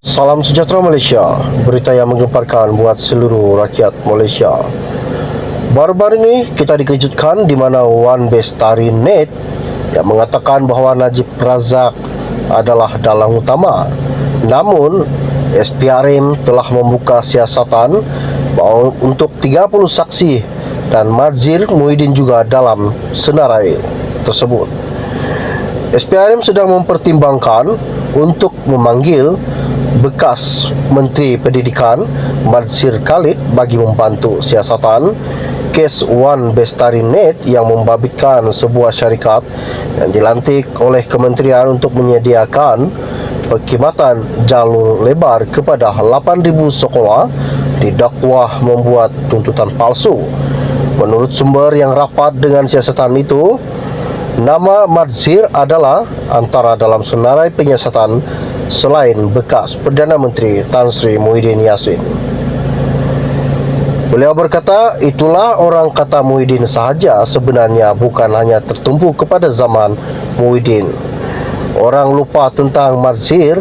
Salam sejahtera Malaysia, berita yang menggemparkan buat seluruh rakyat Malaysia. Baru-baru ini kita dikejutkan di mana Wan Bestari Net yang mengatakan bahawa Najib Razak adalah dalang utama. Namun, SPRM telah membuka siasatan bahawa untuk 30 saksi dan Mazhir Muhyiddin juga dalam senarai tersebut. SPRM sedang mempertimbangkan untuk memanggil bekas Menteri Pendidikan Mazhir Khalid bagi membantu siasatan kes Wan Bestari Net yang membabitkan sebuah syarikat yang dilantik oleh kementerian untuk menyediakan perkhidmatan jalur lebar kepada 8,000 sekolah didakwa membuat tuntutan palsu. Menurut sumber yang rapat dengan siasatan itu, nama Mazhir adalah antara dalam senarai penyiasatan selain bekas Perdana Menteri Tan Sri Muhyiddin Yassin. Beliau berkata, itulah orang kata Muhyiddin sahaja, sebenarnya bukan hanya tertumpu kepada zaman Muhyiddin. Orang lupa tentang Mazhir,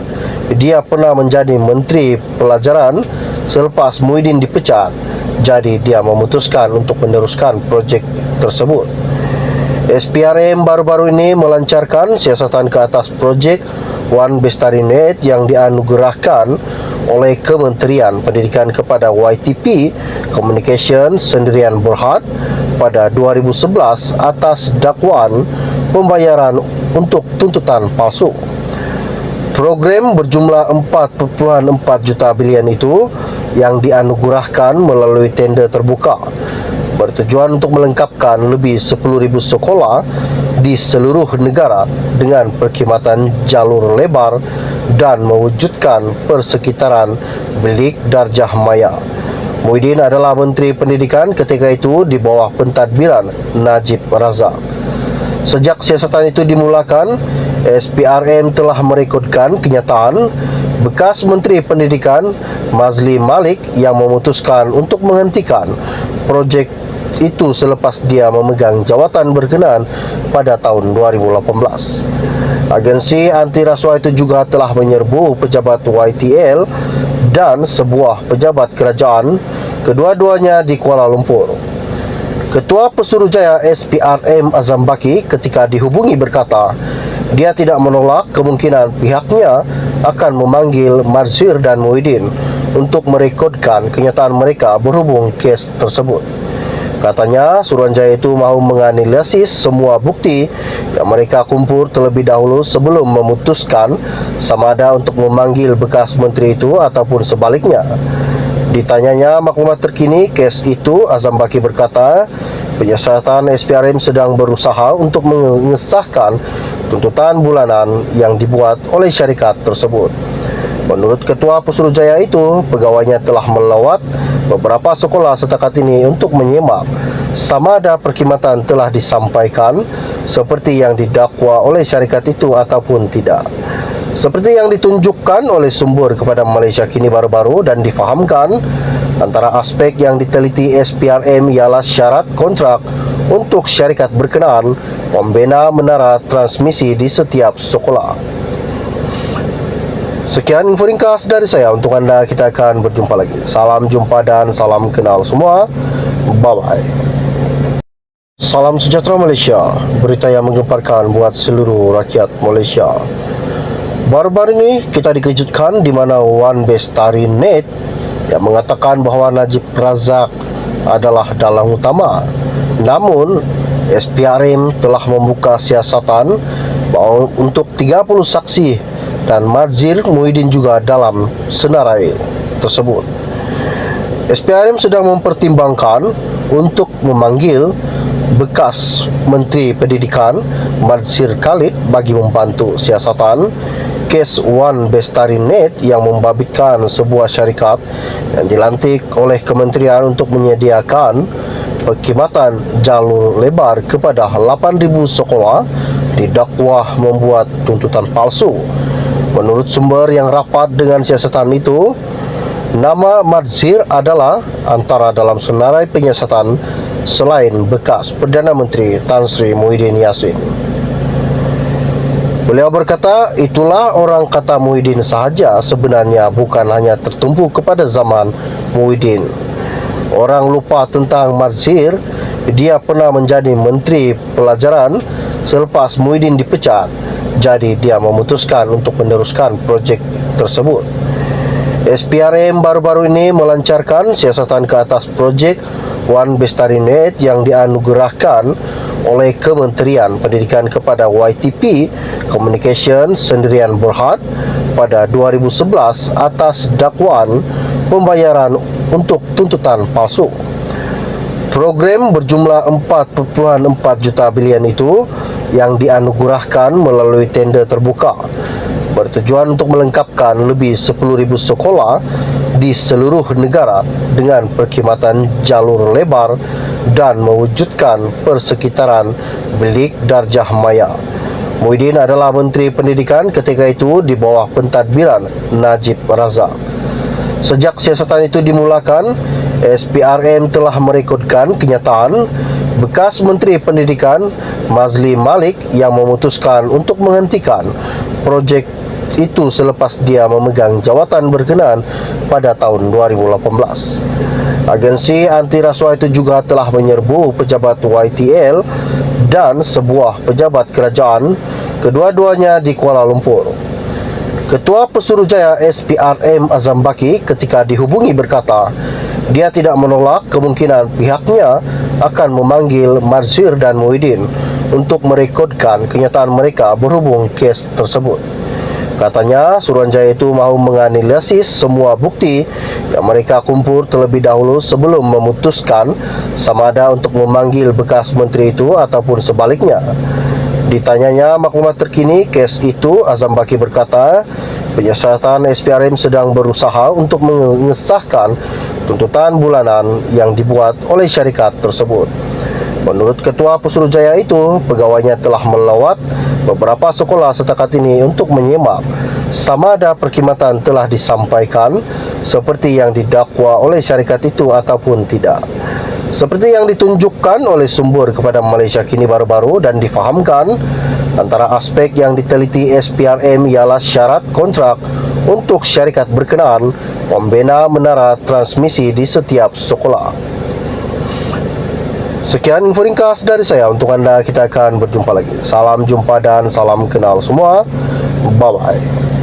dia pernah menjadi Menteri Pelajaran selepas Muhyiddin dipecat. Jadi dia memutuskan untuk meneruskan projek tersebut. SPRM baru-baru ini melancarkan siasatan ke atas projek Wan Bestari Net yang dianugerahkan oleh Kementerian Pendidikan kepada YTP Communication Sendirian Berhad pada 2011 atas dakwaan pembayaran untuk tuntutan palsu. Program berjumlah 4.4 juta bilion itu yang dianugerahkan melalui tender terbuka bertujuan untuk melengkapkan lebih 10,000 sekolah di seluruh negara dengan perkhidmatan jalur lebar dan mewujudkan persekitaran bilik darjah maya. Muhyiddin adalah Menteri Pendidikan ketika itu di bawah pentadbiran Najib Razak. Sejak siasatan itu dimulakan, SPRM telah merekodkan kenyataan bekas Menteri Pendidikan Mazli Malik yang memutuskan untuk menghentikan projek itu selepas dia memegang jawatan berkenaan pada tahun 2018. Agensi anti rasuah itu juga telah menyerbu pejabat YTL dan sebuah pejabat kerajaan, kedua-duanya di Kuala Lumpur. Ketua Pesuruhjaya SPRM Azam Baki ketika dihubungi berkata, dia tidak menolak kemungkinan pihaknya akan memanggil Mazhir dan Muhyiddin untuk merekodkan kenyataan mereka berhubung kes tersebut. Katanya, Suruhanjaya itu mahu menganalisis semua bukti yang mereka kumpul terlebih dahulu sebelum memutuskan sama ada untuk memanggil bekas menteri itu ataupun sebaliknya. Ditanyanya maklumat terkini kes itu, Azam Baki berkata, penyiasatan SPRM sedang berusaha untuk mengesahkan tuntutan bulanan yang dibuat oleh syarikat tersebut. Menurut Ketua Pesuruhjaya itu, pegawainya telah melawat beberapa sekolah setakat ini untuk menyimak sama ada perkhidmatan telah disampaikan seperti yang didakwa oleh syarikat itu ataupun tidak. Seperti yang ditunjukkan oleh sumber kepada Malaysia Kini baru-baru dan difahamkan, antara aspek yang diteliti SPRM ialah syarat kontrak untuk syarikat berkenaan membina menara transmisi di setiap sekolah. Sekian info ringkas dari saya untuk anda. Kita akan berjumpa lagi. Salam jumpa dan salam kenal semua. Bye-bye. Salam sejahtera Malaysia, berita yang menggemparkan buat seluruh rakyat Malaysia. Baru-baru ini kita dikejutkan di mana Wan Bestari Net yang mengatakan bahawa Najib Razak adalah dalang utama. Namun, SPRM telah membuka siasatan bahawa untuk 30 saksi dan Mazhir Muhyiddin juga dalam senarai tersebut. SPRM sedang mempertimbangkan untuk memanggil bekas Menteri Pendidikan Mazhir Khalid bagi membantu siasatan kes Wan Bestari Net yang membabitkan sebuah syarikat yang dilantik oleh kementerian untuk menyediakan perkhidmatan jalur lebar kepada 8,000 sekolah didakwa membuat tuntutan palsu. Menurut sumber yang rapat dengan siasatan itu, nama Mazhir adalah antara dalam senarai penyiasatan selain bekas Perdana Menteri Tan Sri Muhyiddin Yassin. Beliau berkata, itulah orang kata Muhyiddin sahaja, sebenarnya bukan hanya tertumpu kepada zaman Muhyiddin. Orang lupa tentang Marzir, dia pernah menjadi Menteri Pelajaran selepas Muhyiddin dipecat. Jadi dia memutuskan untuk meneruskan projek tersebut. SPRM baru-baru ini melancarkan siasatan ke atas projek One BestariNet yang dianugerahkan oleh Kementerian Pendidikan kepada YTP Communication Sendirian Berhad pada 2011 atas dakwaan pembayaran untuk tuntutan palsu. Program berjumlah 4.4 juta bilion itu yang dianugerahkan melalui tender terbuka bertujuan untuk melengkapkan lebih 10,000 sekolah di seluruh negara dengan perkhidmatan jalur lebar dan mewujudkan persekitaran bilik darjah maya. Muhyiddin adalah Menteri Pendidikan ketika itu di bawah pentadbiran Najib Razak. Sejak siasatan itu dimulakan, SPRM telah merekodkan kenyataan bekas Menteri Pendidikan Mazli Malik yang memutuskan untuk menghentikan projek itu selepas dia memegang jawatan berkenaan pada tahun 2018. Agensi anti rasuah itu juga telah menyerbu pejabat YTL dan sebuah pejabat kerajaan, kedua-duanya di Kuala Lumpur. Ketua Pesuruhjaya SPRM Azam Baki ketika dihubungi berkata, dia tidak menolak kemungkinan pihaknya akan memanggil Marzir dan Muhyiddin untuk merekodkan kenyataan mereka berhubung kes tersebut. Katanya, Suruhanjaya itu mahu menganalisis semua bukti yang mereka kumpul terlebih dahulu sebelum memutuskan sama ada untuk memanggil bekas menteri itu ataupun sebaliknya. Ditanyanya maklumat terkini kes itu, Azam Baki berkata, penyiasatan SPRM sedang berusaha untuk mengesahkan tuntutan bulanan yang dibuat oleh syarikat tersebut. Menurut Ketua Pesuruhjaya itu, pegawainya telah melawat beberapa sekolah setakat ini untuk menyimak sama ada perkhidmatan telah disampaikan seperti yang didakwa oleh syarikat itu ataupun tidak. Seperti yang ditunjukkan oleh sumber kepada Malaysia Kini baru-baru dan difahamkan, antara aspek yang diteliti SPRM ialah syarat kontrak untuk syarikat berkenaan membina menara transmisi di setiap sekolah. Sekian info ringkas dari saya untuk anda. Kita akan berjumpa lagi. Salam jumpa dan salam kenal semua. Bye-bye.